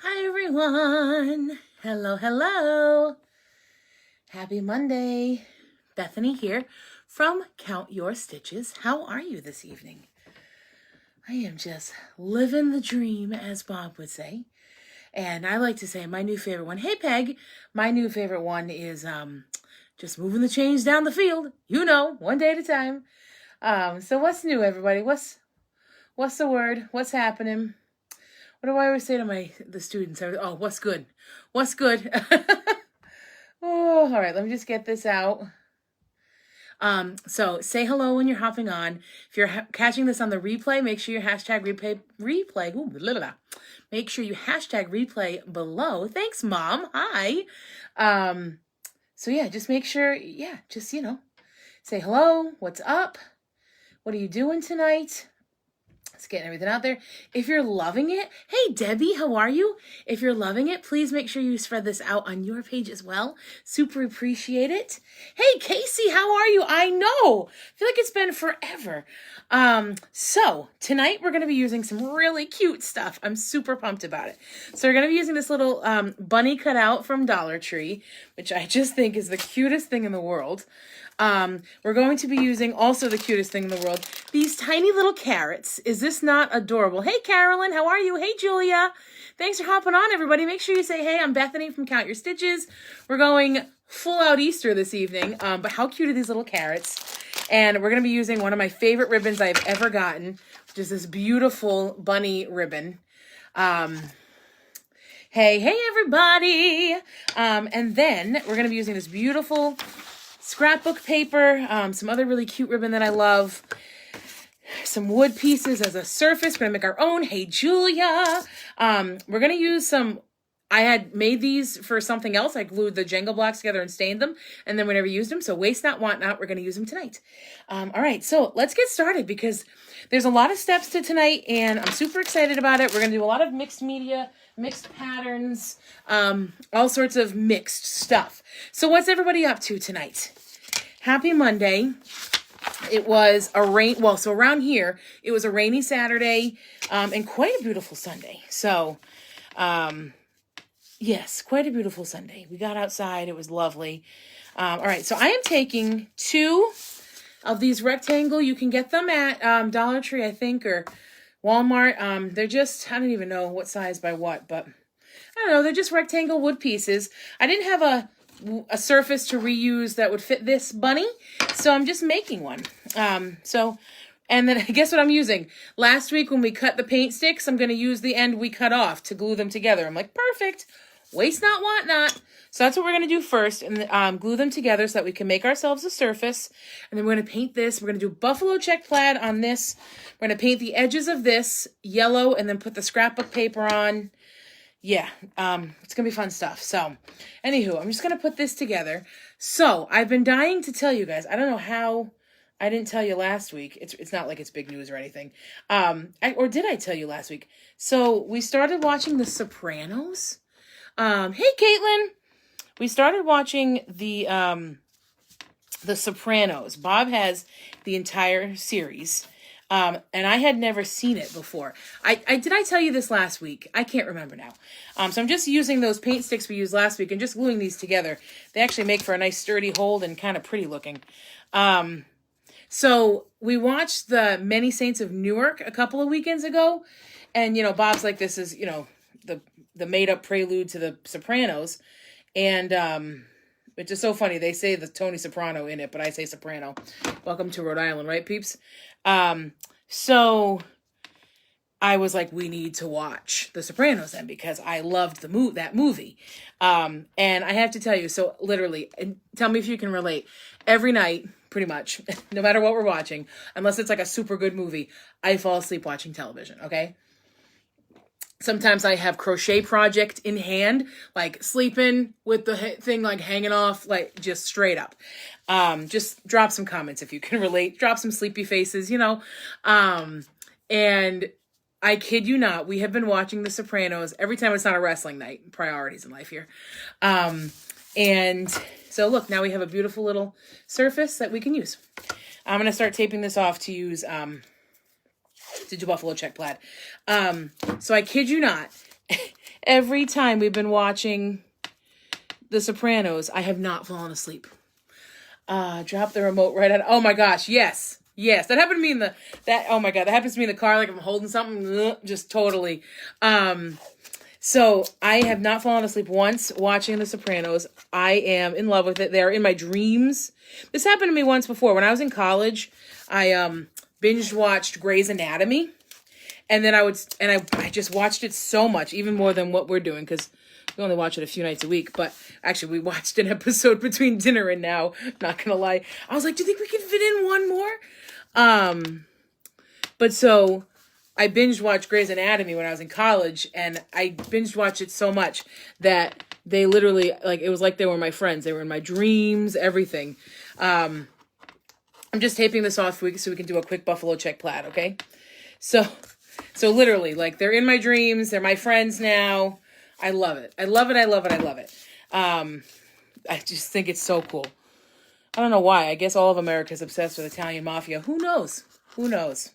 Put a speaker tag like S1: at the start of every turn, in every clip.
S1: Hi everyone. Hello, hello. Happy Monday. Bethany here from Count Your Stitches. How are you this evening? I am just living the dream, as Bob would say. And I like to say my new favorite one. Hey Peg, my new favorite one is just moving the chains down the field. You know, one day at a time. So what's new, everybody? What's the word? What's happening? What do I always say to the students? Oh, what's good? What's good? Oh, all right. Let me just get this out. So say hello when you're hopping on. If you're catching this on the replay, make sure you hashtag replay. Ooh, blah, blah, blah. Make sure you hashtag replay below. Thanks, Mom. Hi. So yeah, just make sure. Yeah, just say hello. What's up? What are you doing tonight? It's getting everything out there. If you're loving it, hey Debbie, how are you? If you're loving it, please make sure you spread this out on your page as well. Super appreciate it. Hey Casey, how are you? I know. I feel like it's been forever. So tonight we're going to be using some really cute stuff. I'm super pumped about it. So we're going to be using this little bunny cutout from Dollar Tree, which I just think is the cutest thing in the world. We're going to be using also the cutest thing in the world, these tiny little carrots. Is this not adorable? Hey, Carolyn, how are you? Hey, Julia. Thanks for hopping on, everybody. Make sure you say, hey, I'm Bethany from Count Your Stitches. We're going full out Easter this evening, but how cute are these little carrots? And we're going to be using one of my favorite ribbons I've ever gotten, which is this beautiful bunny ribbon. Hey, everybody. And then we're going to be using this beautiful scrapbook paper, some other really cute ribbon that I love, some wood pieces as a surface. We're going to make our own. Hey, Julia. We're going to use I had made these for something else. I glued the Jenga blocks together and stained them, and then we never used them. So waste not, want not. We're going to use them tonight. All right, so let's get started because there's a lot of steps to tonight, and I'm super excited about it. We're going to do a lot of mixed media, mixed patterns, all sorts of mixed stuff. So what's everybody up to tonight? Happy Monday. It was so around here, it was a rainy Saturday, and quite a beautiful Sunday. So, yes, quite a beautiful Sunday. We got outside. It was lovely. All right, so I am taking 2 of these rectangle. You can get them at Dollar Tree, I think, or Walmart. They're just, I don't even know what size by what, but I don't know. They're just rectangle wood pieces. I didn't have a surface to reuse that would fit this bunny, so I'm just making one. And then guess what I'm using? Last week when we cut the paint sticks, I'm going to use the end we cut off to glue them together. I'm like, perfect. Waste not, want not. So that's what we're going to do first, and glue them together so that we can make ourselves a surface. And then we're going to paint this. We're going to do buffalo check plaid on this. We're going to paint the edges of this yellow and then put the scrapbook paper on. Yeah, it's going to be fun stuff. So, anywho, I'm just going to put this together. So, I've been dying to tell you guys. I don't know how I didn't tell you last week. It's not like it's big news or anything. Or did I tell you last week? So, we started watching The Sopranos. Hey, Caitlin. We started watching The Sopranos. Bob has the entire series. And I had never seen it before. Did I tell you this last week? I can't remember now. So I'm just using those paint sticks we used last week and just gluing these together. They actually make for a nice sturdy hold and kind of pretty looking. So we watched the Many Saints of Newark a couple of weekends ago. And, Bob's like, this is, the made up prelude to The Sopranos. And, which is so funny. They say the Tony Soprano in it, but I say soprano. Welcome to Rhode Island, right, peeps? So I was like, we need to watch The Sopranos then because I loved that movie. And I have to tell you, so literally, and tell me if you can relate, every night, pretty much, no matter what we're watching, unless it's like a super good movie, I fall asleep watching television, okay? Sometimes I have crochet project in hand, like sleeping with the thing like hanging off, like just straight up. Just drop some comments if you can relate. Drop some sleepy faces, And I kid you not, we have been watching The Sopranos every time it's not a wrestling night. Priorities in life here. And so look, now we have a beautiful little surface that we can use. I'm going to start taping this off to use... to do buffalo check plaid. So I kid you not, every time we've been watching The Sopranos, I have not fallen asleep. Drop the remote right at, oh my gosh, yes. Yes, that happened to me oh my God, that happens to me in the car, like I'm holding something, just totally. So I have not fallen asleep once watching The Sopranos. I am in love with it. They're in my dreams. This happened to me once before. When I was in college, I binge watched Grey's Anatomy. And then I just watched it so much, even more than what we're doing, because we only watch it a few nights a week. But actually, we watched an episode between dinner and now. Not gonna lie, I was like, do you think we can fit in one more? But so I binge watched Grey's Anatomy when I was in college, and I binge watched it so much that they literally, like, it was like they were my friends. They were in my dreams, everything. I'm just taping this off so we can do a quick buffalo check plaid, okay? So literally, like, they're in my dreams. They're my friends now. I love it. I love it. I love it. I love it. I just think it's so cool. I don't know why. I guess all of America is obsessed with Italian mafia. Who knows? Who knows?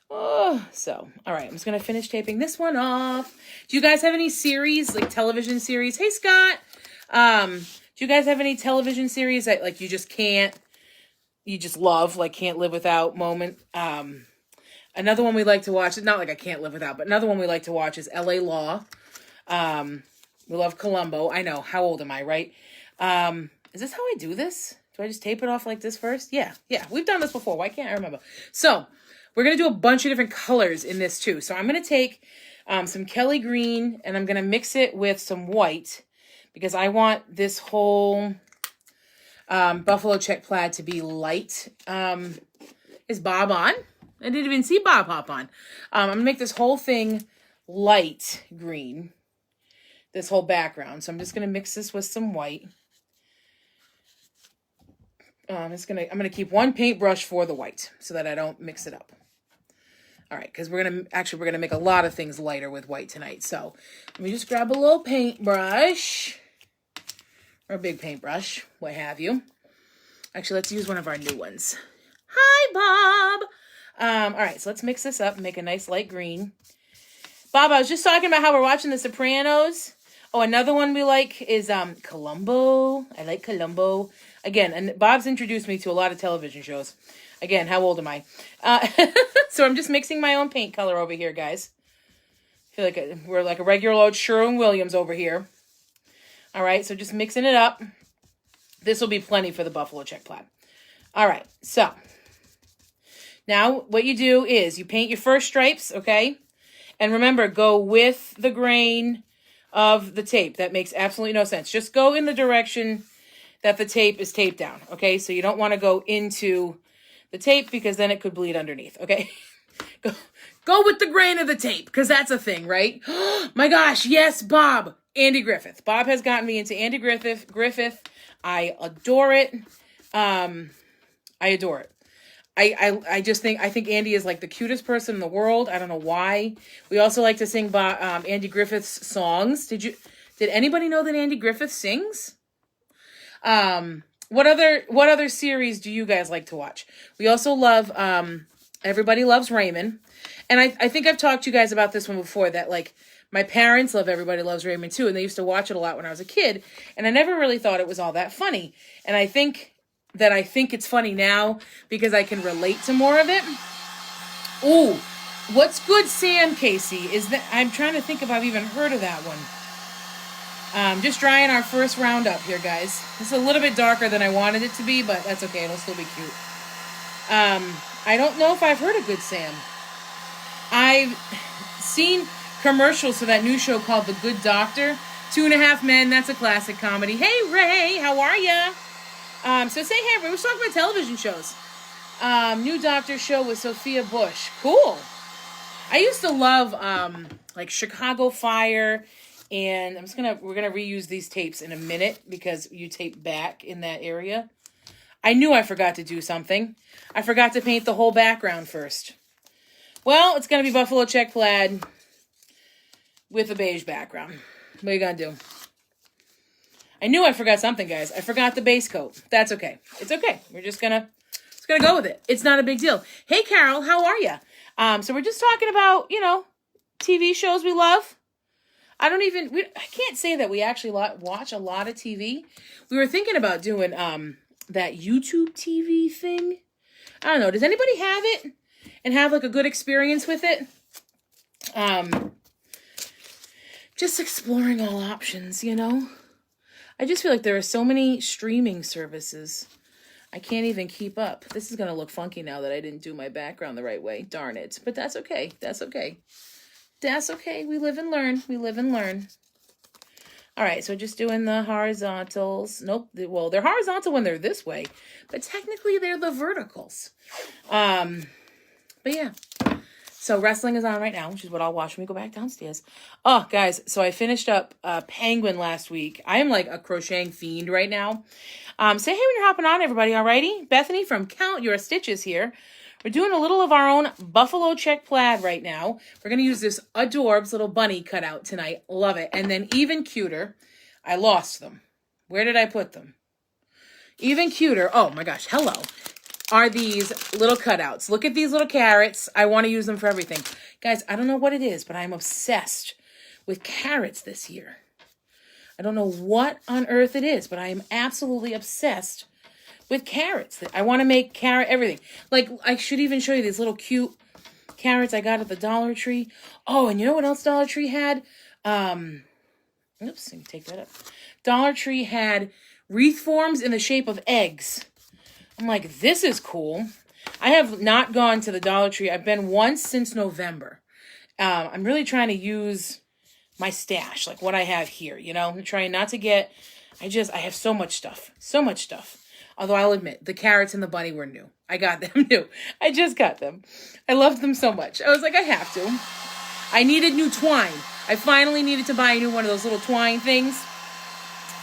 S1: Oh, so, all right. I'm just going to finish taping this one off. Do you guys have any series, like television series? Hey, Scott. Do you guys have any television series that, like, you just love, like, can't live without moment? Another one we like to watch, not like I can't live without, but another one we like to watch is LA Law. We love Columbo. I know. How old am I, right? Is this how I do this? Do I just tape it off like this first? Yeah. We've done this before. Why can't I remember? So, we're going to do a bunch of different colors in this too. So, I'm going to take some Kelly green and I'm going to mix it with some white because I want this whole buffalo check plaid to be light. Is Bob on? I didn't even see Bob hop on. I'm going to make this whole thing light green. This whole background. So I'm just going to mix this with some white. I'm going to keep one paintbrush for the white so that I don't mix it up. All right, because we're going to make a lot of things lighter with white tonight. So let me just grab a little paintbrush or a big paintbrush, what have you. Actually, let's use one of our new ones. Hi, Bob. All right, so let's mix this up and make a nice light green. Bob, I was just talking about how we're watching The Sopranos. Oh, another one we like is Columbo. I like Columbo. Again, and Bob's introduced me to a lot of television shows. Again, how old am I? So I'm just mixing my own paint color over here, guys. I feel like we're like a regular old Sherwin-Williams over here. All right, so just mixing it up. This will be plenty for the buffalo check plaid. All right, so now what you do is you paint your first stripes, okay? And remember, go with the grain of the tape. That makes absolutely no sense. Just go in the direction that the tape is taped down, okay? So you don't want to go into the tape because then it could bleed underneath, okay? Go with the grain of the tape because that's a thing, right? My gosh, yes, Bob. Andy Griffith. Bob has gotten me into Andy Griffith. I adore it. I adore it. I think Andy is like the cutest person in the world. I don't know why. We also like to sing Andy Griffith's songs. Did anybody know that Andy Griffith sings? What other series do you guys like to watch? We also love Everybody Loves Raymond. And I think I've talked to you guys about this one before, that like my parents love Everybody Loves Raymond too, and they used to watch it a lot when I was a kid, and I never really thought it was all that funny. And I think it's funny now because I can relate to more of it. Ooh, What's Good Sam, Casey? I'm trying to think if I've even heard of that one. Just drying our first round up here, guys. It's a little bit darker than I wanted it to be, but that's okay. It'll still be cute. I don't know if I've heard of Good Sam. I've seen commercials for that new show called The Good Doctor. 2.5 Men, that's a classic comedy. Hey, Ray, how are ya? So say hey, Ray. We're talking about television shows. New Doctor show with Sophia Bush. Cool. I used to love like Chicago Fire, and we're gonna reuse these tapes in a minute because you tape back in that area. I knew I forgot to do something. I forgot to paint the whole background first. Well, it's gonna be buffalo check plaid with a beige background. What are you gonna do? I knew I forgot something, guys. I forgot the base coat. That's okay. It's okay. We're just gonna go with it. It's not a big deal. Hey, Carol, how are you? So we're just talking about, TV shows we love. I can't say that we actually watch a lot of TV. We were thinking about doing that YouTube TV thing. I don't know. Does anybody have it and have like a good experience with it? Just exploring all options, you know? I just feel like there are so many streaming services. I can't even keep up. This is going to look funky now that I didn't do my background the right way. Darn it. But that's okay. That's okay. That's okay. We live and learn. We live and learn. All right, so just doing the horizontals. Nope. Well, they're horizontal when they're this way, but technically they're the verticals. But yeah. So wrestling is on right now, which is what I'll watch when we go back downstairs. Oh, guys, so I finished up Penguin last week. I am like a crocheting fiend right now. Say hey when you're hopping on, everybody, alrighty? Bethany from Count Your Stitches here. We're doing a little of our own buffalo check plaid right now. We're going to use this Adorbs little bunny cutout tonight. Love it. And then even cuter, I lost them. Where did I put them? Even cuter, oh my gosh, hello, are these little cutouts. Look at these little carrots. I want to use them for everything. Guys, I don't know what it is, but I'm obsessed with carrots this year. I don't know what on earth it is, but I am absolutely obsessed with carrots. I want to make carrot everything. Like, I should even show you these little cute carrots I got at the Dollar Tree. Oh, and you know what else Dollar Tree had? Oops, let me take that up. Dollar Tree had wreath forms in the shape of eggs. I'm like, this is cool. I have not gone to the Dollar Tree. I've been once since November. I'm really trying to use my stash, like what I have here, you know? I'm trying not to get, I have so much stuff. So much stuff. Although I'll admit, the carrots and the bunny were new. I got them new. I just got them. I loved them so much. I was like, I have to. I needed new twine. I finally needed to buy a new one of those little twine things.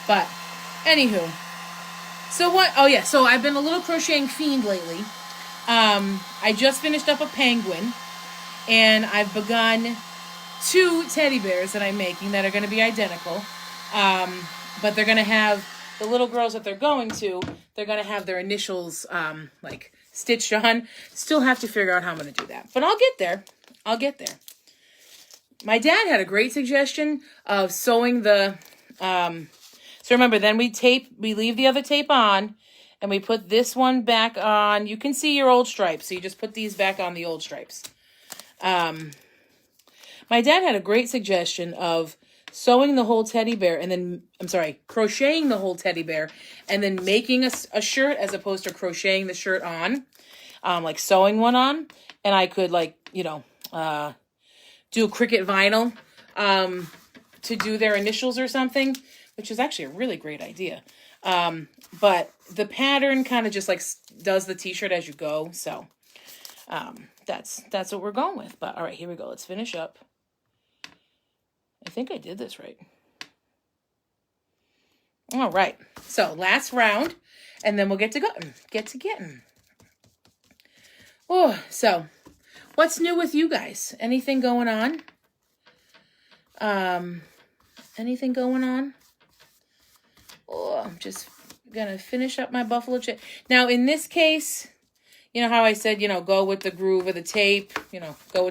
S1: But, anywho. So what? Oh yeah, so I've been a little crocheting fiend lately. I just finished up a penguin. And I've begun 2 teddy bears that I'm making that are going to be identical. But they're going to have, the little girls that they're going to, they're going to have their initials, like, stitched on. Still have to figure out how I'm going to do that. But I'll get there. I'll get there. My dad had a great suggestion of sewing the, so remember, then we leave the other tape on, and we put this one back on. You can see your old stripes, so you just put these back on the old stripes. My dad had a great suggestion of sewing the whole teddy bear and then, crocheting the whole teddy bear and then making a shirt as opposed to crocheting the shirt on, like sewing one on. And I could do Cricut vinyl, to do their initials or something, which is actually a really great idea. But the pattern kind of just like does the t-shirt as you go. So, that's what we're going with. But all right, here we go. Let's finish up. I think I did this right. All right. So last round, and then we'll get to getting. Oh, so what's new with you guys? Anything going on? Anything going on? Oh, I'm just gonna finish up my buffalo check. Now, in this case, you know how I said, go with the groove of the tape, go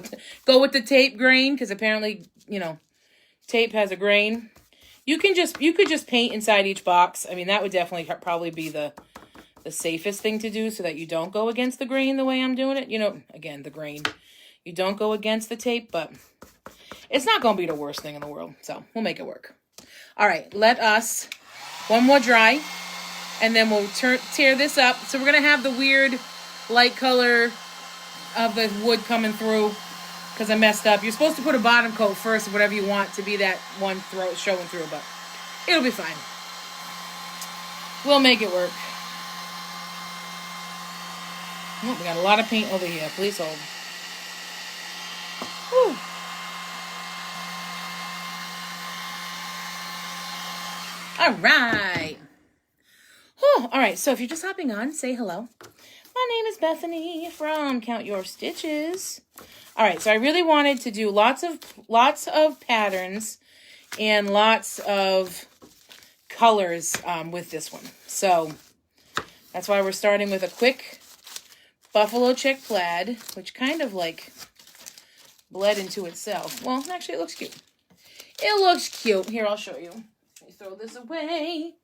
S1: with the tape grain, because apparently, tape has a grain. You could just paint inside each box. I mean, that would definitely probably be the safest thing to do so that you don't go against the grain the way I'm doing it. Again, the grain. You don't go against the tape, but it's not going to be the worst thing in the world. So we'll make it work. All right, let us, one more dry, and then we'll tear this up. So we're going to have the weird light color of the wood coming through because I messed up. You're supposed to put a bottom coat first, whatever you want to be that one showing through, but it'll be fine. We'll make it work. Oh, we got a lot of paint over here. Please hold. Whew. All right. Oh, all right. So if you're just hopping on, say hello. My name is Bethany from Count Your Stitches. All right. So I really wanted to do lots of patterns and lots of colors with this one. So that's why we're starting with a quick buffalo check plaid, which kind of like bled into itself. Well, actually, it looks cute. It looks cute. Here, I'll show you. Let me throw this away.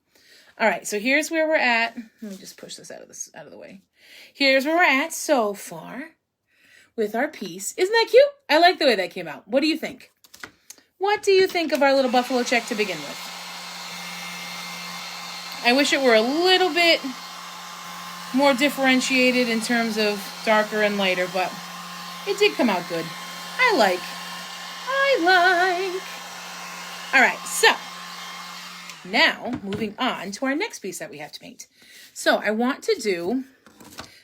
S1: All right, so here's where we're at. Let me just push this out of the way. Here's where we're at so far with our piece. Isn't that cute? I like the way that came out. What do you think? What do you think of our little buffalo check to begin with? I wish it were a little bit more differentiated in terms of darker and lighter, but it did come out good. I like. All right, so now moving on to our next piece that we have to paint. So I want to do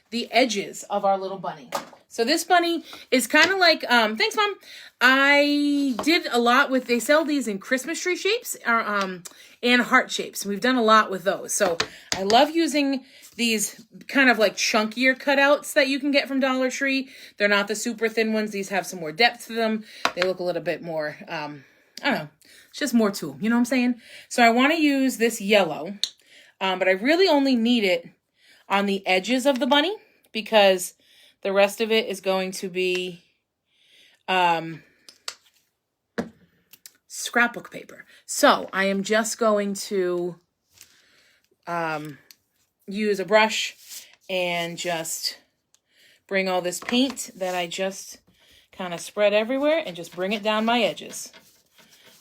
S1: the edges of our little bunny. So this bunny is kind of like, thanks, Mom. I did a lot with, they sell these in Christmas tree shapes and heart shapes. We've done a lot with those. So I love using these kind of like chunkier cutouts that you can get from Dollar Tree. They're not the super thin ones. These have some more depth to them. They look a little bit more, I don't know, it's just more to them. You know what I'm saying? So I want to use this yellow, but I really only need it on the edges of the bunny because the rest of it is going to be scrapbook paper. So I am just going to use a brush and just bring all this paint that I just kind of spread everywhere and just bring it down my edges.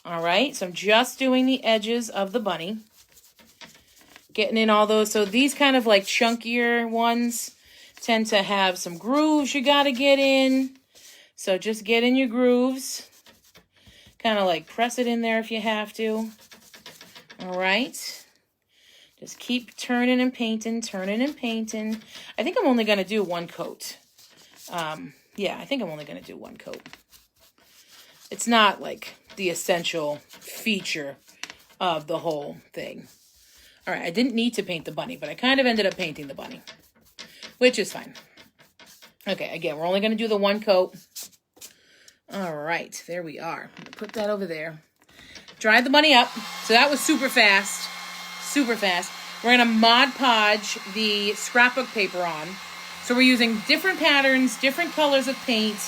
S1: All right, so I'm just doing the edges of the bunny, getting in all those. So these kind of like chunkier ones tend to have some grooves you got to get in. So just get in your grooves. Kind of like press it in there if you have to. All right. Just keep turning and painting, turning and painting. I think I'm only going to do one coat. Yeah, I think I'm only going to do one coat. It's not like the essential feature of the whole thing. All right, I didn't need to paint the bunny, but I kind of ended up painting the bunny, which is fine. Okay, again, we're only going to do the one coat. All right, there we are. I'm going to put that over there. Dried the bunny up. So that was super fast. Super fast. We're going to Mod Podge the scrapbook paper on. So we're using different patterns, different colors of paint.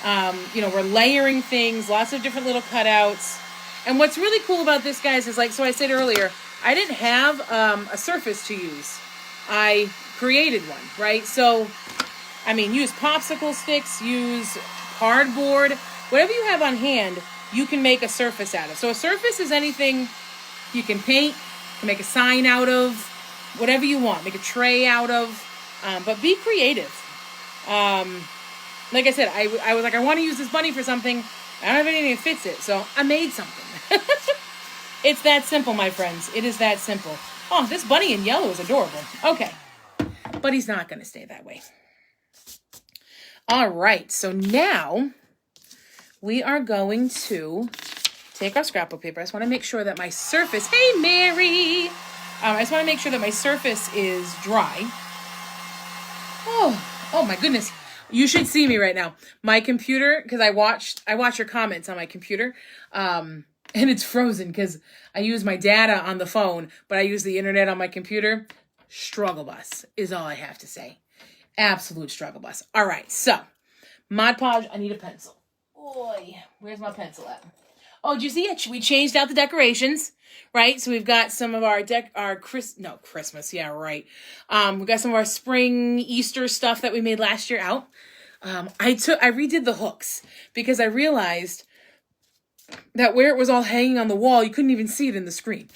S1: We're layering things, lots of different little cutouts. And what's really cool about this, guys, is like, so I said earlier, I didn't have a surface to use. I created one, right? So, I mean, use popsicle sticks, use cardboard, whatever you have on hand, you can make a surface out of. So a surface is anything you can paint, you can make a sign out of, whatever you want, make a tray out of, but be creative. Like I said, I was like, I want to use this bunny for something. I don't have anything that fits it, so I made something. It's that simple, my friends. It is that simple. Oh, this bunny in yellow is adorable. Okay, but he's not going to stay that way. All right, so now we are going to take our scrapbook paper. I just want to make sure that my surface, hey, Mary! I just want to make sure that my surface is dry. Oh my goodness. You should see me right now. My computer, because I watch your comments on my computer, and it's frozen because I use my data on the phone, but I use the internet on my computer. Struggle bus is all I have to say. Absolute struggle bus. All right, so Mod Podge, I need a pencil. Oy, where's my pencil at? Oh, did you see it? We changed out the decorations, right? So we've got some of our Christmas, yeah, right. We've got some of our spring Easter stuff that we made last year out. I redid the hooks because I realized that where it was all hanging on the wall, you couldn't even see it in the screen.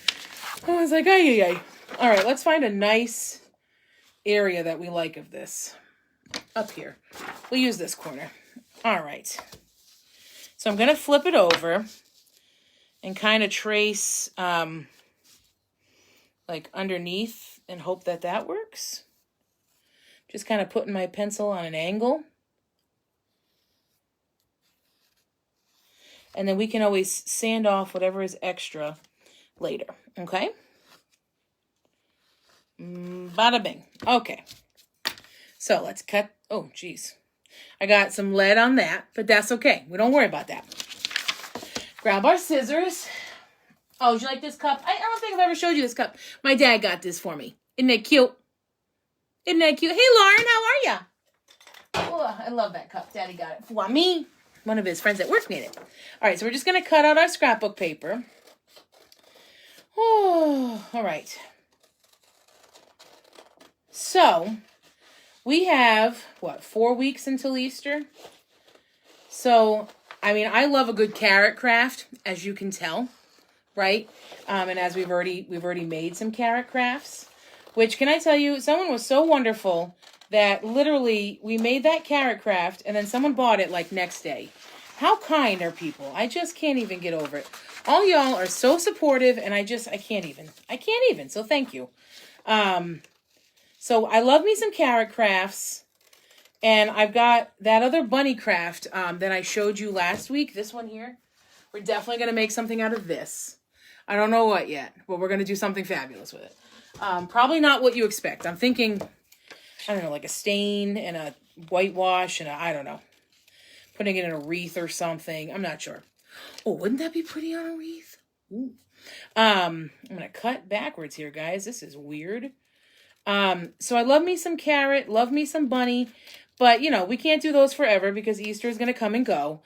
S1: I was like, ay. All right, let's find a nice area that we like of this. Up here. We'll use this corner. All right. So I'm going to flip it over and kind of trace like underneath and hope that that works. Just kind of putting my pencil on an angle. And then we can always sand off whatever is extra later. Okay? Bada bing. Okay. So let's cut. Oh, geez. I got some lead on that, but that's okay. We don't worry about that. Grab our scissors. Oh, would you like this cup? I don't think I've ever showed you this cup. My dad got this for me. Isn't that cute? Isn't that cute? Hey, Lauren, how are ya? Oh, I love that cup. Daddy got it for me. One of his friends at work made it. All right, so we're just going to cut out our scrapbook paper. Oh, all right. So, we have, 4 weeks until Easter? So, I mean, I love a good carrot craft, as you can tell, right? And as we've already made some carrot crafts, which, can I tell you, someone was so wonderful that literally we made that carrot craft and then someone bought it like next day. How kind are people? I just can't even get over it. All y'all are so supportive, and I can't even. So thank you. So I love me some carrot crafts, and I've got that other bunny craft that I showed you last week. This one here. We're definitely going to make something out of this. I don't know what yet, but we're going to do something fabulous with it. Probably not what you expect. I'm thinking, I don't know, like a stain and a whitewash and I don't know. Putting it in a wreath or something. I'm not sure. Oh, wouldn't that be pretty on a wreath? Ooh. I'm going to cut backwards here, guys. This is weird. So I love me some carrot, love me some bunny, but you know, we can't do those forever because Easter is going to come and go.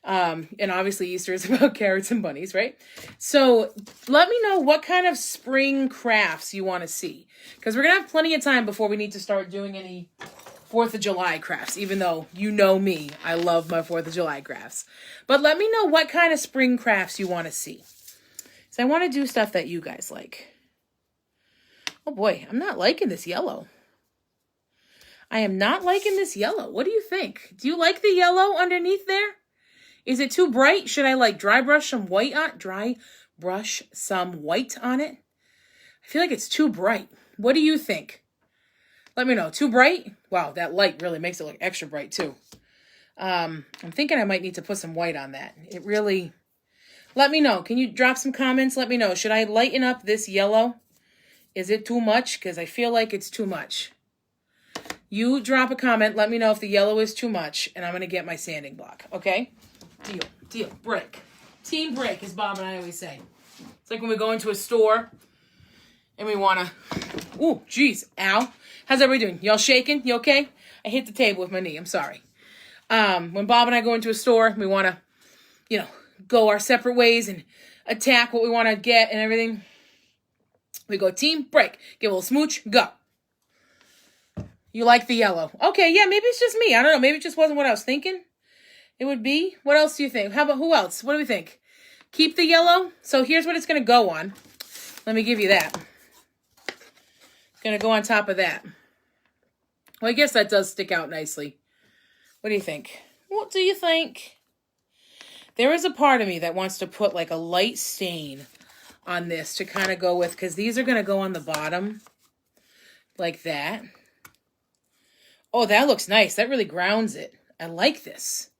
S1: And obviously Easter is about carrots and bunnies, right? So let me know what kind of spring crafts you want to see, because we're going to have plenty of time before we need to start doing any 4th of July crafts, even though you know me, I love my 4th of July crafts. But let me know what kind of spring crafts you want to see. So I want to do stuff that you guys like. Oh boy, I'm not liking this yellow. I am not liking this yellow. What do you think? Do you like the yellow underneath there? Is it too bright? Should I like dry brush some white on it? I feel like it's too bright. What do you think? Let me know. Too bright? Wow, that light really makes it look extra bright too. I'm thinking I might need to put some white on that. It really... Let me know. Can you drop some comments? Let me know. Should I lighten up this yellow? Is it too much? Because I feel like it's too much. You drop a comment. Let me know if the yellow is too much. And I'm going to get my sanding block. Okay? Deal. Break. Team break, as Bob and I always say. It's like when we go into a store and we want to... Ooh, geez. Ow. How's everybody doing? Y'all shaking? You okay? I hit the table with my knee. I'm sorry. When Bob and I go into a store, we want to, go our separate ways and attack what we want to get and everything. We go team break. Give a little smooch. Go. You like the yellow. Okay, yeah, maybe it's just me. I don't know. Maybe it just wasn't what I was thinking it would be. What else do you think? How about who else? What do we think? Keep the yellow. So here's what it's going to go on. Let me give you that. It's going to go on top of that. Well, I guess that does stick out nicely. What do you think? What do you think? There is a part of me that wants to put like a light stain on this to kind of go with, because these are going to go on the bottom like that. Oh, that looks nice. That really grounds it. I like this.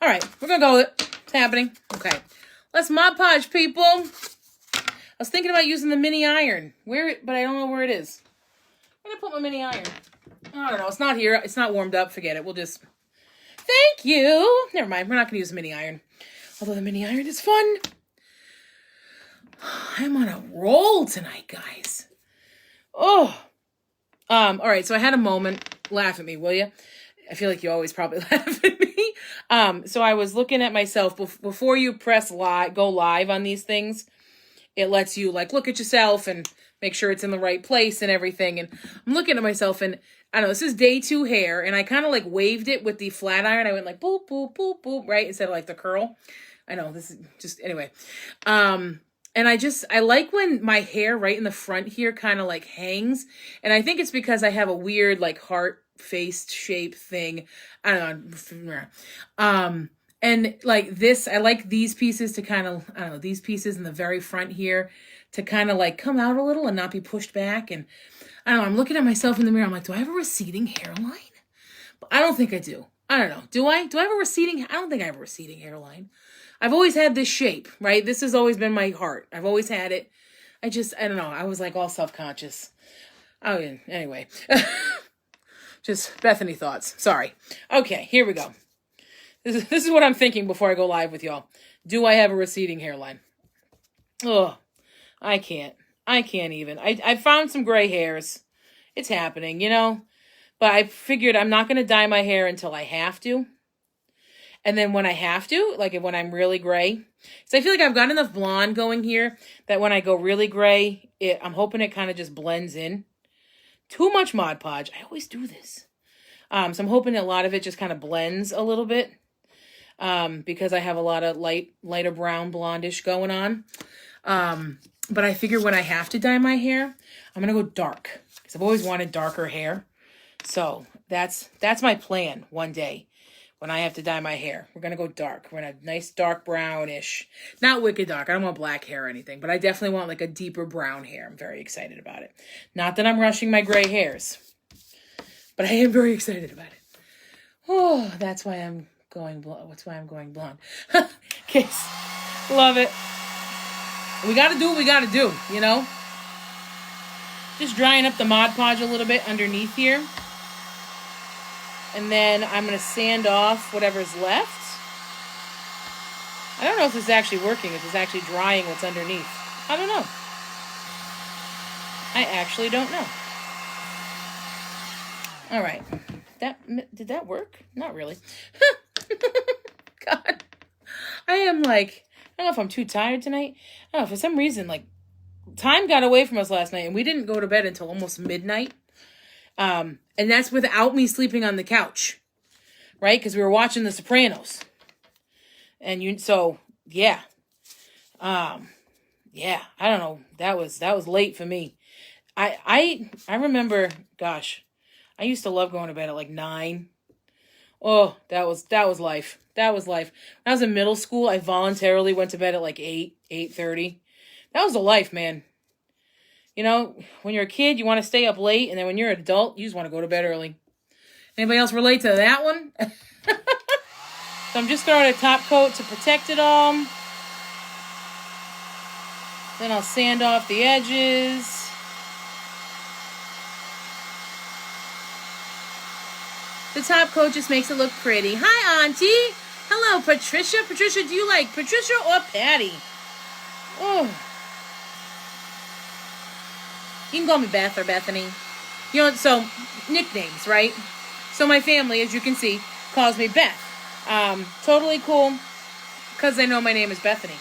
S1: All right, we're going to go with it. It's happening. Okay. Let's Mod Podge, people. I was thinking about using the mini iron. But I don't know where it is. Where did I put my mini iron? I don't know. It's not here. It's not warmed up. Forget it. We'll just... Thank you. Never mind. We're not going to use the mini iron. Although the mini iron is fun. I'm on a roll tonight, guys. Oh. All right. So I had a moment. Laugh at me, will you? I feel like you always probably laugh at me. So I was looking at myself before you press go live on these things. It lets you like look at yourself and make sure it's in the right place and everything. And I'm looking at myself and I don't know, this is day 2 hair. And I kind of like waved it with the flat iron. I went like boop, boop, boop, boop, right? Instead of like the curl. I know this is just, anyway. And I like when my hair right in the front here kind of like hangs. And I think it's because I have a weird like heart-faced shape thing. I don't know. And like this, I like these pieces to kind of, I don't know, these pieces in the very front here to kind of like come out a little and not be pushed back. And I don't know, I'm looking at myself in the mirror. I'm like, do I have a receding hairline? But I don't think I do. I don't know. Do I? Do I have a receding? I don't think I have a receding hairline. I've always had this shape, right? This has always been my heart. I've always had it. I don't know. I was like all self-conscious. Oh, yeah. Anyway. Just Bethany thoughts. Sorry. Okay, here we go. This is what I'm thinking before I go live with y'all. Do I have a receding hairline? Oh, I can't. I can't even. I found some gray hairs. It's happening, But I figured I'm not going to dye my hair until I have to. And then when I have to, like when I'm really gray, so I feel like I've got enough blonde going here that when I go really gray, I'm hoping it kind of just blends in. Too much Mod Podge. I always do this. So I'm hoping a lot of it just kind of blends a little bit. Because I have a lot of lighter brown blondish going on. But I figure when I have to dye my hair, I'm going to go dark. Because I've always wanted darker hair. So that's my plan one day. When I have to dye my hair, we're going to go dark. We're going to have nice dark brownish. Not wicked dark. I don't want black hair or anything. But I definitely want like a deeper brown hair. I'm very excited about it. Not that I'm rushing my gray hairs. But I am very excited about it. Oh, that's why I'm going blonde. That's why I'm going blonde. Okay. Love it. We got to do what we got to do, you know? Just drying up the Mod Podge a little bit underneath here. And then I'm going to sand off whatever's left. I don't know if this is actually working, if it's actually drying what's underneath. I don't know. I actually don't know. All right. Did that work? Not really. God. I am like, I don't know if I'm too tired tonight. I don't know, for some reason, like, time got away from us last night, and we didn't go to bed until almost midnight. And that's without me sleeping on the couch, right? Because we were watching The Sopranos. And yeah. Yeah, I don't know. That was late for me. I remember, gosh, I used to love going to bed at like 9. Oh, that was life. That was life. When I was in middle school, I voluntarily went to bed at like 8:30. That was the life, man. You know, when you're a kid, you want to stay up late, and then when you're an adult, you just want to go to bed early. Anybody else relate to that one? So I'm just throwing a top coat to protect it all. Then I'll sand off the edges. The top coat just makes it look pretty. Hi, Auntie. Hello, Patricia. Patricia, do you like Patricia or Patty? Oh. You can call me Beth or Bethany. You know, so nicknames, right? So my family, as you can see, calls me Beth. Totally cool because they know my name is Bethany.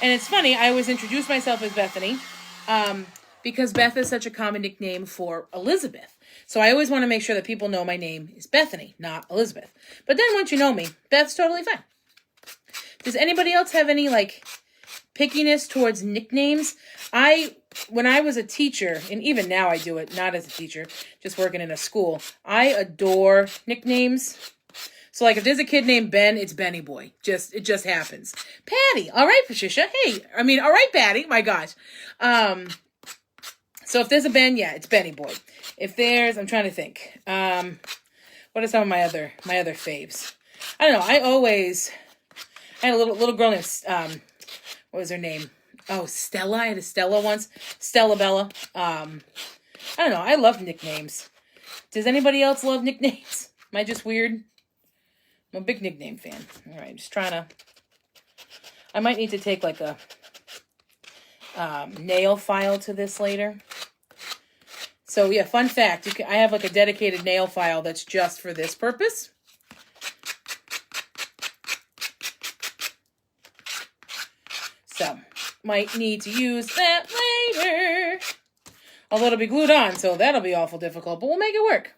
S1: And it's funny, I always introduce myself as Bethany because Beth is such a common nickname for Elizabeth. So I always want to make sure that people know my name is Bethany, not Elizabeth. But then once you know me, Beth's totally fine. Does anybody else have any, like, pickiness towards nicknames? When I was a teacher, and even now I do it, not as a teacher, just working in a school, I adore nicknames. So, like, if there's a kid named Ben, it's Benny Boy. It just happens. Patty. All right, Patricia. Hey, all right, Patty. My gosh. So if there's a Ben, yeah, it's Benny Boy. If there's, I'm trying to think. What are some of my other faves? I don't know. I had a little girl named, what was her name? Oh, Stella. I had a Stella once. Stella Bella. I don't know. I love nicknames. Does anybody else love nicknames? Am I just weird? I'm a big nickname fan. All right, just trying to... I might need to take like a nail file to this later. So yeah, fun fact. I have like a dedicated nail file that's just for this purpose. So, might need to use that later. Although it'll be glued on, so that'll be awful difficult, but we'll make it work.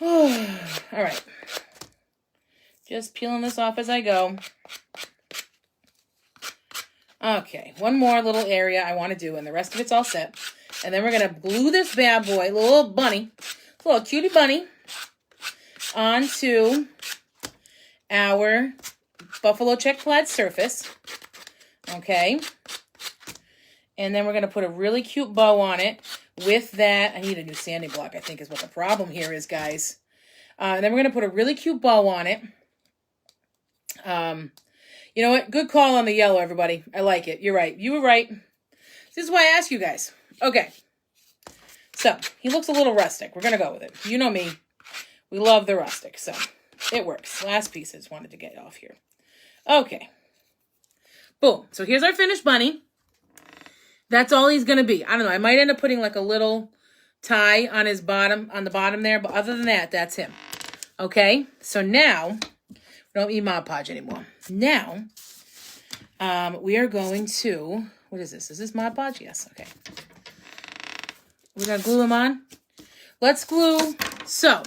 S1: All right. Just peeling this off as I go. Okay, one more little area I want to do, and the rest of it's all set. And then we're going to glue this bad boy, little bunny, little cutie bunny, onto our buffalo check plaid surface. Okay. And then we're going to put a really cute bow on it with that. I need a new sanding block, I think is what the problem here is, guys. And then we're going to put a really cute bow on it. You know what? Good call on the yellow, everybody. I like it. You're right. You were right. This is why I asked you guys. Okay. So, he looks a little rustic. We're going to go with it. You know me. We love the rustic. So, it works. Last piece I just wanted to get off here. Okay. Boom. So, here's our finished bunny. That's all he's going to be. I don't know. I might end up putting like a little tie on his bottom, on the bottom there. But other than that, that's him. Okay. So, now... We don't need Mod Podge anymore. Now, we are going to, what is this? Is this Mod Podge? Yes, okay. We're going to glue them on. Let's glue. So,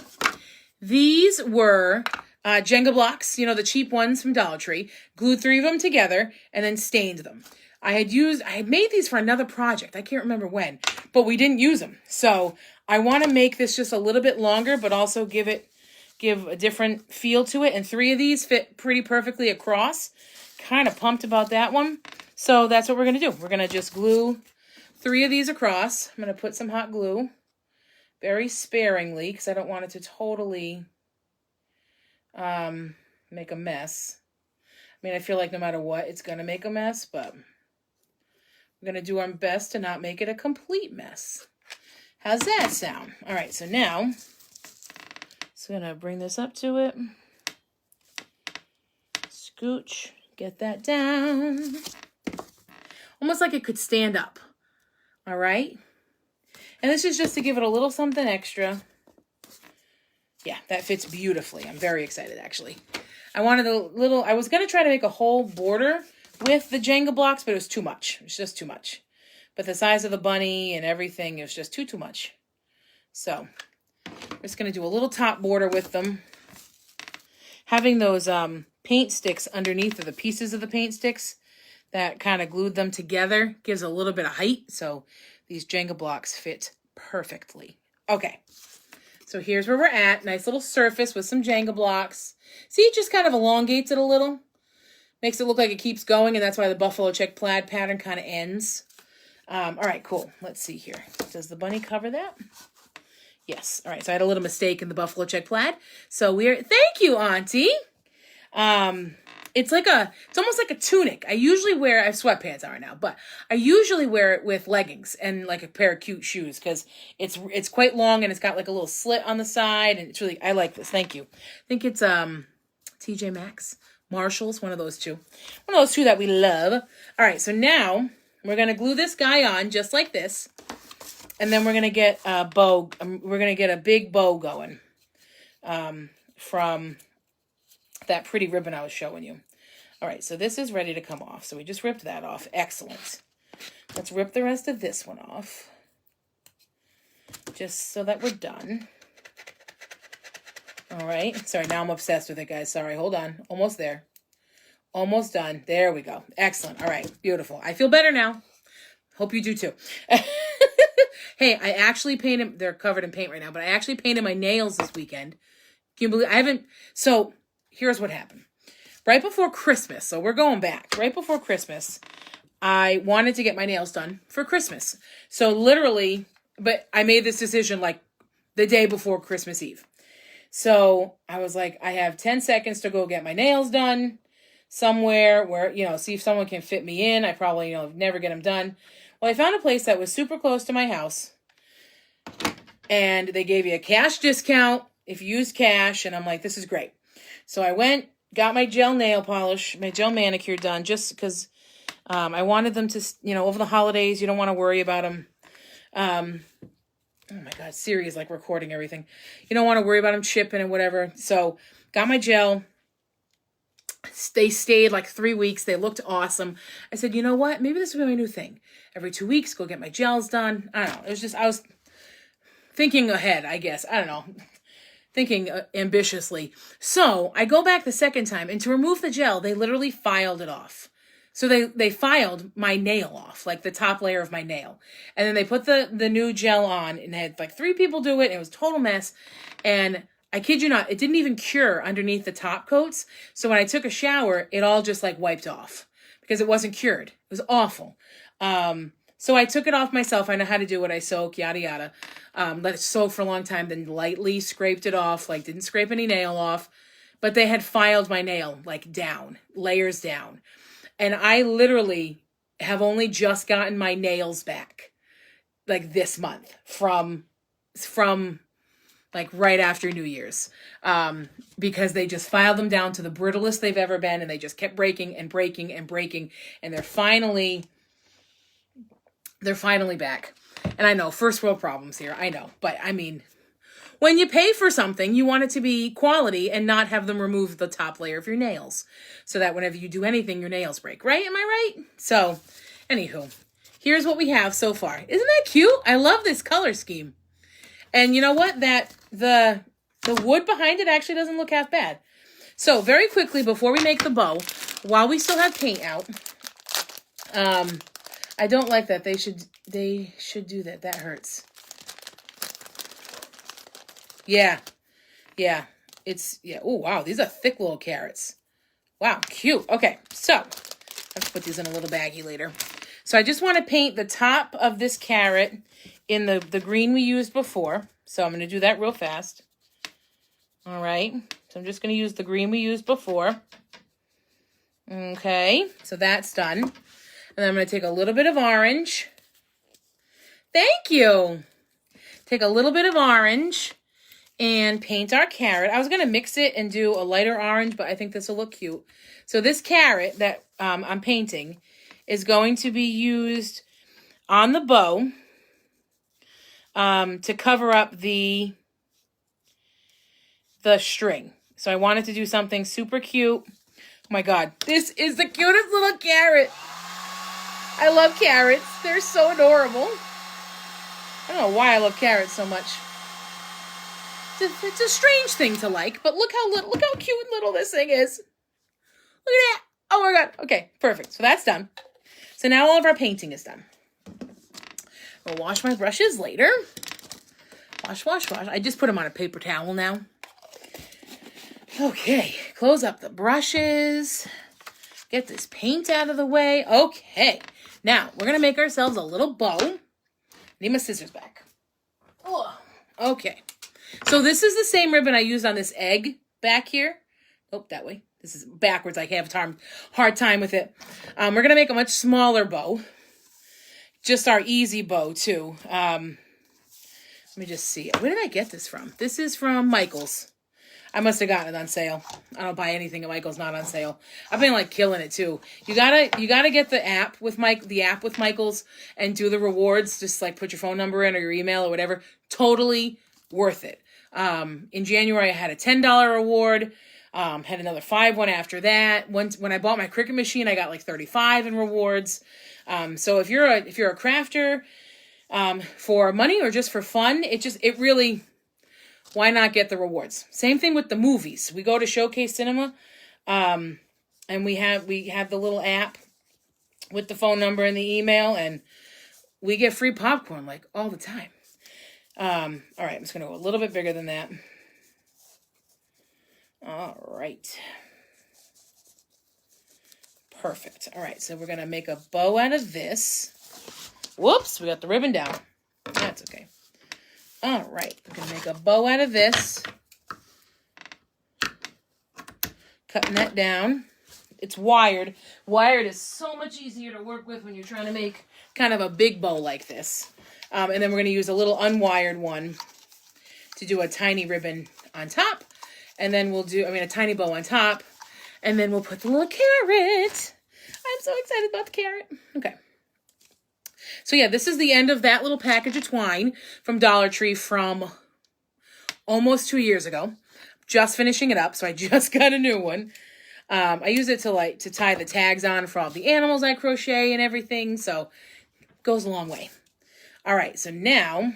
S1: these were Jenga blocks, you know, the cheap ones from Dollar Tree. Glued 3 of them together and then stained them. I had made these for another project. I can't remember when, but we didn't use them. So I want to make this just a little bit longer, but also give a different feel to it. And 3 of these fit pretty perfectly across. Kind of pumped about that one. So that's what we're going to do. We're going to just glue 3 of these across. I'm going to put some hot glue very sparingly because I don't want it to totally make a mess. I mean, I feel like no matter what, it's going to make a mess, but we're going to do our best to not make it a complete mess. How's that sound? All right, so now, just going to bring this up to it. Scooch, get that down. Almost like it could stand up. All right? And this is just to give it a little something extra. Yeah, that fits beautifully. I'm very excited, actually. I wanted I was going to try to make a whole border with the Jenga blocks, but it was too much. It was just too much. But the size of the bunny and everything, it was just too much. So, we're just going to do a little top border with them. Having those paint sticks underneath, or the pieces of the paint sticks that kind of glued them together, gives a little bit of height. So, these Jenga blocks fit perfectly. Okay. So here's where we're at. Nice little surface with some Jenga blocks. See, it just kind of elongates it a little. Makes it look like it keeps going, and that's why the buffalo check plaid pattern kind of ends. All right, cool. Let's see here. Does the bunny cover that? Yes. All right, so I had a little mistake in the buffalo check plaid. So thank you, Auntie. It's almost like a tunic. I have sweatpants on right now, but I usually wear it with leggings and like a pair of cute shoes because it's quite long and it's got like a little slit on the side, and it's really, I like this. Thank you. I think it's TJ Maxx, Marshalls, one of those two. One of those two that we love. All right, so now we're going to glue this guy on just like this. And then we're going to get a bow. We're going to get a big bow going from that pretty ribbon I was showing you. All right, so this is ready to come off. So we just ripped that off. Excellent. Let's rip the rest of this one off. Just so that we're done. All right. Sorry, now I'm obsessed with it, guys. Sorry, hold on. Almost there. Almost done. There we go. Excellent. All right, beautiful. I feel better now. Hope you do too. Hey, I actually painted, they're covered in paint right now, but I actually painted my nails this weekend. Can you believe, so here's what happened. Right before Christmas, so we're going back. Right before Christmas, I wanted to get my nails done for Christmas. So literally, but I made this decision like the day before Christmas Eve. So I was like, I have 10 seconds to go get my nails done somewhere where, see if someone can fit me in. I probably, never get them done. Well, I found a place that was super close to my house. And they gave you a cash discount if you use cash. And I'm like, this is great. So I went, got my gel nail polish, my gel manicure done just because I wanted them to, over the holidays, you don't want to worry about them. Oh my God, Siri is like recording everything. You don't want to worry about them chipping and whatever. So got my gel. They stayed like 3 weeks. They looked awesome. I said, you know what? Maybe this will be my new thing. Every 2 weeks, go get my gels done. I don't know. It was just, I was thinking ahead, I guess. I don't know. Thinking ambitiously. So I go back the second time, and to remove the gel, they literally filed it off. So they filed my nail off, like the top layer of my nail. And then they put the new gel on, and they had like 3 people do it. And it was a total mess. And I kid you not, it didn't even cure underneath the top coats. So when I took a shower, it all just like wiped off because it wasn't cured. It was awful. So I took it off myself. I know how to do it. I soak, yada, yada. Let it soak for a long time, then lightly scraped it off, like didn't scrape any nail off. But they had filed my nail like down, layers down. And I literally have only just gotten my nails back like this month from like right after New Year's, because they just filed them down to the brittlest they've ever been. And they just kept breaking and breaking and breaking. And they're finally back. And I know, first world problems here. I know. But I mean, when you pay for something, you want it to be quality and not have them remove the top layer of your nails. So that whenever you do anything, your nails break, right? Am I right? So, anywho, here's what we have so far. Isn't that cute? I love this color scheme. And you know what? The wood behind it actually doesn't look half bad. So, very quickly, before we make the bow, while we still have paint out, I don't like that. They should do that. That hurts. Yeah. Yeah. Oh, wow. These are thick little carrots. Wow. Cute. Okay. So, let's put these in a little baggie later. So, I just want to paint the top of this carrot in the green we used before. So, I'm going to do that real fast. All right. So, I'm just going to use the green we used before. Okay. So, that's done. And then I'm going to take a little bit of orange. Thank you. Take a little bit of orange and paint our carrot. I was going to mix it and do a lighter orange, but I think this will look cute. So this carrot that I'm painting is going to be used on the bow to cover up the string. So I wanted to do something super cute. Oh my God, this is the cutest little carrot. I love carrots. They're so adorable. I don't know why I love carrots so much. It's a strange thing to like, but look how cute and little this thing is. Look at that. Oh my God. Okay, perfect. So that's done. So now all of our painting is done. I'll wash my brushes later. Wash, wash, wash. I just put them on a paper towel now. Okay, close up the brushes. Get this paint out of the way. Okay, now we're going to make ourselves a little bow. Need my scissors back. Oh, okay. So this is the same ribbon I used on this egg back here. Oh, that way. This is backwards. I have a hard time with it. We're going to make a much smaller bow. Just our easy bow, too. Let me just see. Where did I get this from? This is from Michael's. I must have gotten it on sale. I don't buy anything at Michael's not on sale. I've been like killing it too. You gotta get the app with Michael's and do the rewards. Just like put your phone number in or your email or whatever. Totally worth it. In January I had a $10 reward. Had another 5 one after that. When I bought my Cricut machine, I got like 35 in rewards. So if you're a crafter, for money or just for fun, it really, why not get the rewards? Same thing with the movies. We go to Showcase Cinema, and we have the little app with the phone number and the email, and we get free popcorn like all the time. All right, I'm just going to go a little bit bigger than that. All right. Perfect. All right, so we're going to make a bow out of this. Whoops, we got the ribbon down. That's okay. All right, we're going to make a bow out of this. Cutting that down. It's wired. Wired is so much easier to work with when you're trying to make kind of a big bow like this. And then we're going to use a little unwired one to do a tiny ribbon on top. And then we'll do, a tiny bow on top. And then we'll put the little carrot. I'm so excited about the carrot. Okay. So yeah, this is the end of that little package of twine from Dollar Tree from almost 2 years ago. Just finishing it up, so I just got a new one. I use it to tie the tags on for all the animals I crochet and everything, so it goes a long way. All right, so now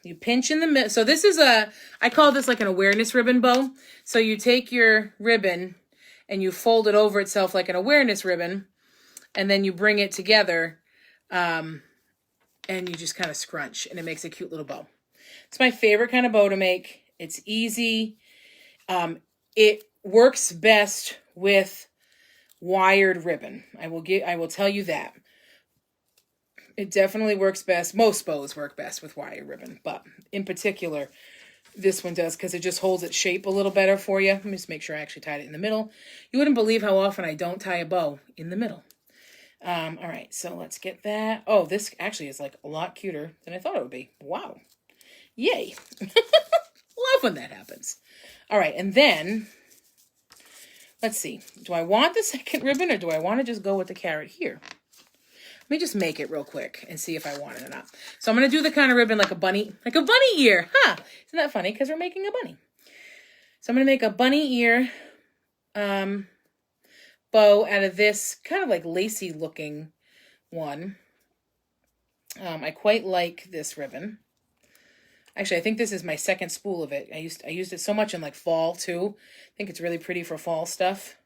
S1: you pinch in the middle. So this is I call this like an awareness ribbon bow. So you take your ribbon and you fold it over itself like an awareness ribbon, and then you bring it together, and you just kind of scrunch, and it makes a cute little bow. It's my favorite kind of bow to make. It's easy. It works best with wired ribbon. I will tell you that. It definitely works best. Most bows work best with wire ribbon, but in particular, this one does because it just holds its shape a little better for you. Let me just make sure I actually tied it in the middle. You wouldn't believe how often I don't tie a bow in the middle. All right, so let's get that. Oh, this actually is like a lot cuter than I thought it would be. Wow. Yay. Love when that happens. All right, and then, let's see. Do I want the second ribbon or do I want to just go with the carrot here? Let me just make it real quick and see if I want it or not. So I'm going to do the kind of ribbon like a bunny ear. Huh? Isn't that funny? Because we're making a bunny. So I'm going to make a bunny ear bow out of this kind of like lacy looking one. I quite like this ribbon. Actually, I think this is my second spool of it. I used it so much in like fall too. I think it's really pretty for fall stuff.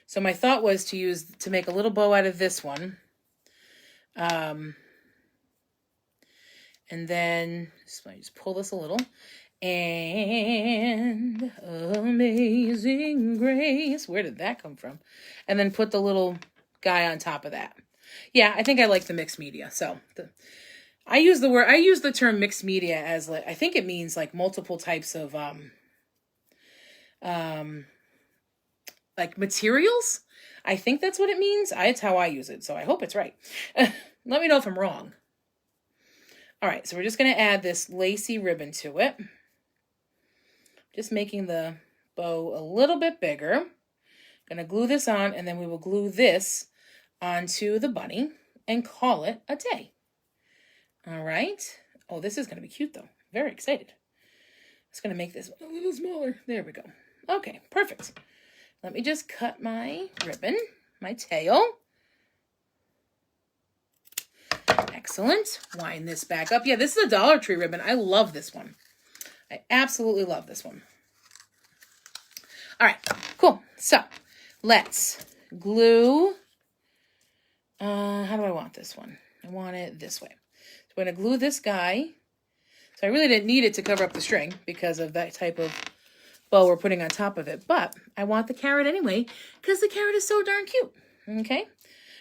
S1: So my thought was to make a little bow out of this one. And then just pull this a little. And Amazing Grace. Where did that come from? And then put the little guy on top of that. Yeah, I think I like the mixed media. So I use the term mixed media as like, I think it means like multiple types of like materials. I think that's what it means. It's how I use it, so I hope it's right. Let me know if I'm wrong. All right, so we're just going to add this lacy ribbon to it. Just making the bow a little bit bigger. Going to glue this on, and then we will glue this onto the bunny and call it a day. All right. Oh, this is going to be cute, though. Very excited. It's going to make this a little smaller. There we go. Okay, perfect. Let me just cut my ribbon, my tail. Excellent. Wind this back up. Yeah, this is a Dollar Tree ribbon. I love this one. I absolutely love this one. All right, cool. So let's glue. How do I want this one? I want it this way. So we're going to glue this guy. So I really didn't need it to cover up the string because of that type of bow we're putting on top of it. But I want the carrot anyway because the carrot is so darn cute. Okay.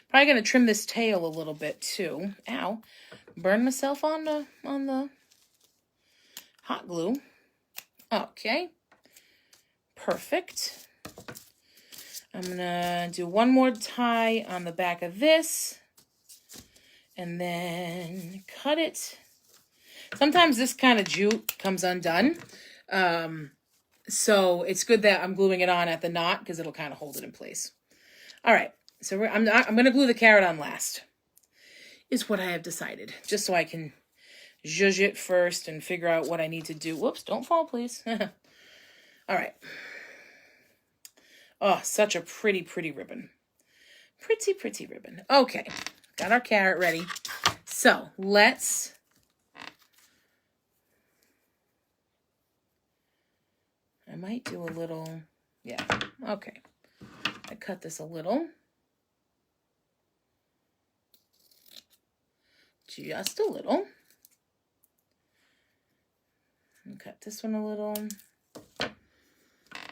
S1: Probably going to trim this tail a little bit too. Ow. Burn myself on the hot glue. Okay. Perfect. I'm going to do one more tie on the back of this. And then cut it. Sometimes this kind of jute comes undone. So it's good that I'm gluing it on at the knot because it'll kind of hold it in place. All right. So I'm going to glue the carrot on last. Is what I have decided. Just so I can zhuzh it first and figure out what I need to do. Whoops, don't fall, please. All right. Oh, such a pretty, pretty ribbon. Pretty, pretty ribbon. Okay. Got our carrot ready. So let's... I might do a little... Yeah. Okay. I cut this a little. Just a little. And cut this one a little.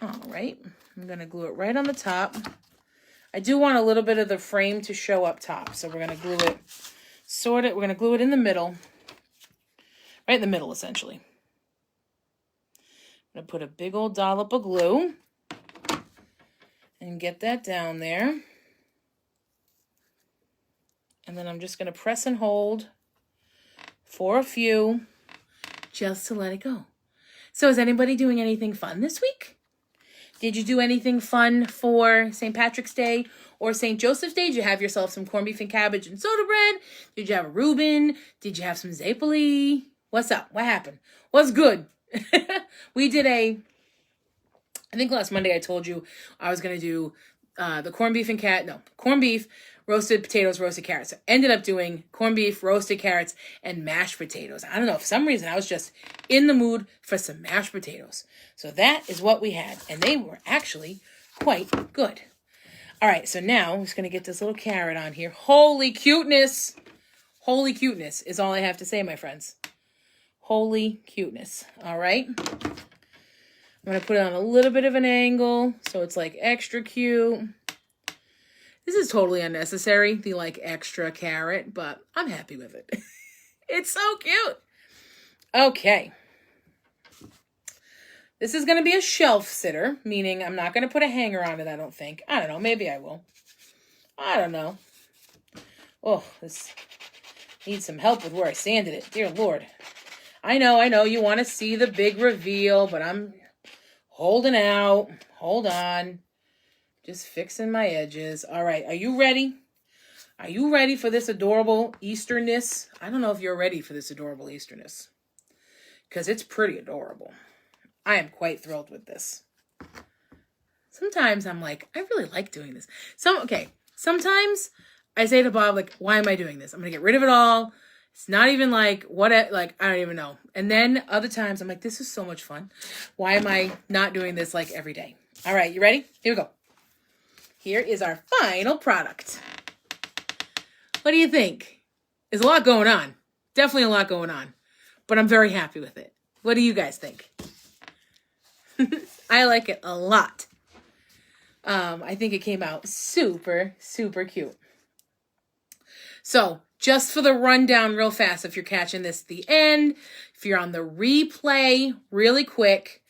S1: All right. I'm going to glue it right on the top. I do want a little bit of the frame to show up top. So we're going to glue it, we're going to glue it in the middle. Right in the middle, essentially. I'm going to put a big old dollop of glue. And get that down there. And then I'm just going to press and hold for a few, just to let it go. So is anybody doing anything fun this week? Did you do anything fun for St. Patrick's Day or St. Joseph's Day? Did you have yourself some corned beef and cabbage and soda bread? Did you have a Reuben? Did you have some Zapoli? What's up? What happened? What's good? We did I think last Monday I told you I was going to do the corned beef, roasted potatoes, roasted carrots. I ended up doing corned beef, roasted carrots, and mashed potatoes. I don't know, for some reason I was just in the mood for some mashed potatoes. So that is what we had, and they were actually quite good. All right, so now I'm just going to get this little carrot on here. Holy cuteness! Holy cuteness is all I have to say, my friends. Holy cuteness. All right. I'm going to put it on a little bit of an angle so it's like extra cute. This is totally unnecessary, the like extra carrot, but I'm happy with it. It's so cute. Okay. This is going to be a shelf sitter, meaning I'm not going to put a hanger on it, I don't think. I don't know. Maybe I will. I don't know. Oh, this needs some help with where I sanded it. Dear Lord. I know. You want to see the big reveal, but I'm holding out. Hold on. Just fixing my edges. All right. Are you ready? Are you ready for this adorable Easterness? I don't know if you're ready for this adorable Easterness, because it's pretty adorable. I am quite thrilled with this. Sometimes I'm like, I really like doing this. Sometimes I say to Bob, like, why am I doing this? I'm going to get rid of it all. It's not even like, I don't even know. And then other times I'm like, this is so much fun. Why am I not doing this like every day? All right, you ready? Here we go. Here is our final product. What do you think? There's a lot going on. Definitely a lot going on. But I'm very happy with it. What do you guys think? I like it a lot. I think it came out super, super cute. So, just for the rundown real fast, if you're catching this at the end, if you're on the replay really quick,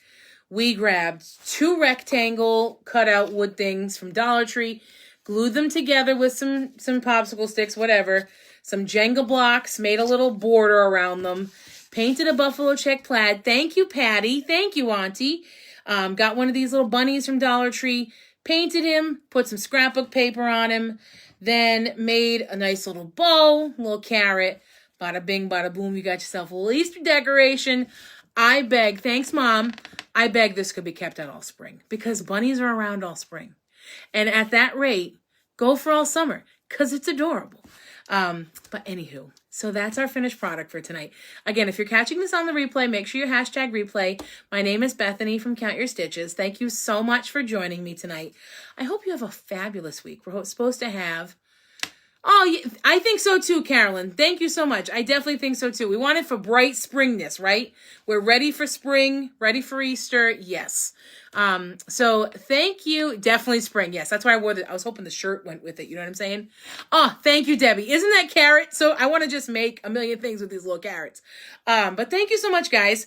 S1: we grabbed 2 rectangle cutout wood things from Dollar Tree, glued them together with some popsicle sticks, whatever, some Jenga blocks, made a little border around them, painted a buffalo check plaid. Thank you, Patty. Thank you, Auntie. Got one of these little bunnies from Dollar Tree, painted him, put some scrapbook paper on him, then made a nice little bow, little carrot. Bada bing, bada boom, you got yourself a little Easter decoration. I beg, thanks, Mom. I beg this could be kept out all spring because bunnies are around all spring. And at that rate, go for all summer because it's adorable. But anywho, so that's our finished product for tonight. Again, if you're catching this on the replay, make sure you hashtag replay. My name is Bethany from Count Your Stitches. Thank you so much for joining me tonight. I hope you have a fabulous week. We're supposed to have... Oh, I think so too, Carolyn. Thank you so much. I definitely think so too. We want it for bright springness, right? We're ready for spring, ready for Easter. Yes. So thank you. Definitely spring. Yes, that's why I wore I was hoping the shirt went with it. You know what I'm saying? Oh, thank you, Debbie. Isn't that carrot? So I want to just make a million things with these little carrots. But thank you so much, guys.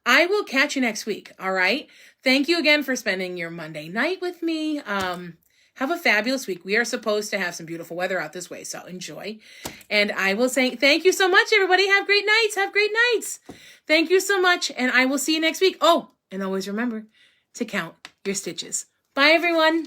S1: I will catch you next week. All right. Thank you again for spending your Monday night with me. Have a fabulous week. We are supposed to have some beautiful weather out this way, so enjoy. And I will say thank you so much, everybody. Have great nights. Have great nights. Thank you so much, and I will see you next week. Oh, and always remember to count your stitches. Bye, everyone.